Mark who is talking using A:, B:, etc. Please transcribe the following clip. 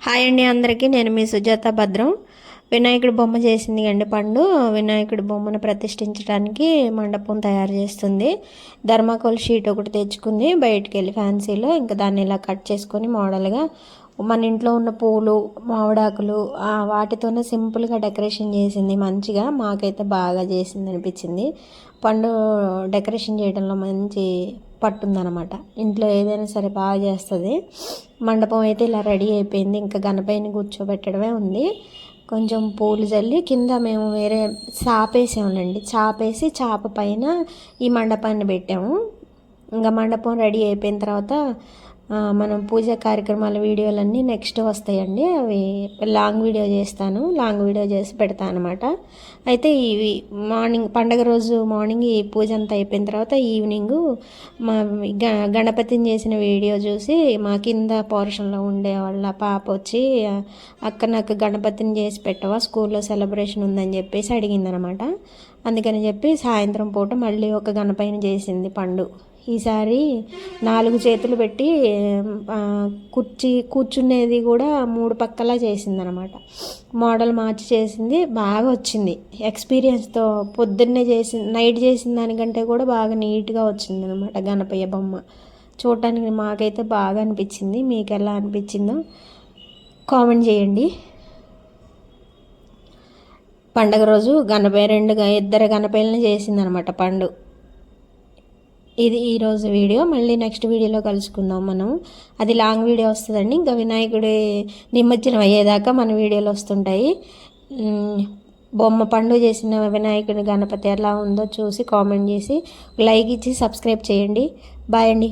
A: Hi అండి అందరికీ, నేను మీ సుజాత భద్రం. వినాయకుడి బొమ్మ చేసింది అండి పండు. వినాయకుడి బొమ్మను ప్రతిష్ఠించడానికి మండపం తయారు చేస్తుంది. ధర్మాకోల్ షీట్ ఒకటి తెచ్చుకుంది బయటికి వెళ్ళి ఫ్యాన్సీలో. ఇంకా దాన్ని ఇలా కట్ చేసుకొని మోడల్గా మన ఇంట్లో ఉన్న పూలు, మామిడాకులు వాటితోనే సింపుల్గా డెకరేషన్ చేసింది మంచిగా. మాకైతే బాగా చేసింది అనిపించింది. పండు డెకరేషన్ చేయడంలో మంచి పట్టుందనమాట. ఇంట్లో ఏదైనా సరే బాగా చేస్తుంది. మండపం అయితే ఇలా రెడీ అయిపోయింది. ఇంకా గణపతిని కూర్చోబెట్టడమే ఉంది. కొంచెం పూలు చల్లి కింద మేము వేరే చాపేసామండి. చాపేసి చాప పైన ఈ మండపాన్ని పెట్టాము. ఇంకా మండపం రెడీ అయిపోయిన తర్వాత మనం పూజ కార్యక్రమాల వీడియోలన్నీ నెక్స్ట్ వస్తాయండి. అవి లాంగ్ వీడియో చేస్తాను, లాంగ్ వీడియో చేసి పెడతాను అనమాట. అయితే ఇవి మార్నింగ్ పండగ రోజు మార్నింగ్ ఈ పూజ అంతా అయిపోయిన తర్వాత ఈవినింగ్ మా గణపతిని చేసిన వీడియో చూసి మా కింద పోర్షన్లో ఉండే వాళ్ళ పాప వచ్చి, అక్క నాకు గణపతిని చేసి పెట్టవా, స్కూల్లో సెలబ్రేషన్ ఉందని చెప్పేసి అడిగిందనమాట. అందుకని చెప్పి సాయంత్రం పూట మళ్ళీ ఒక గణపతిని చేసింది పండు. ఈసారి 4 చేతులు పెట్టి కూర్చునేది కూడా 3 పక్కలా చేసిందనమాట. మోడల్ మార్చి చేసింది, బాగా వచ్చింది. ఎక్స్పీరియన్స్తో పొద్దున్నే నైట్ చేసిన దానికంటే కూడా బాగా నీట్గా వచ్చింది అనమాట గణపయ్య బొమ్మ. చూడటానికి మాకైతే బాగా అనిపించింది. మీకు ఎలా అనిపించిందో కామెంట్ చేయండి. పండగ రోజు ఇద్దరు గణపయ్యలను చేసిందనమాట పండు. ఇది ఈరోజు వీడియో. మళ్ళీ నెక్స్ట్ వీడియోలో కలుసుకుందాం మనం. అది లాంగ్ వీడియో వస్తుందండి. ఇంకా వినాయకుడి నిమజ్జనం అయ్యేదాకా మన వీడియోలు వస్తుంటాయి. బొమ్మ పండు చేసిన వినాయకుడి గణపతి ఎలా ఉందో చూసి కామెంట్ చేసి లైక్ ఇచ్చి సబ్స్క్రైబ్ చేయండి. బాయ్ అండి.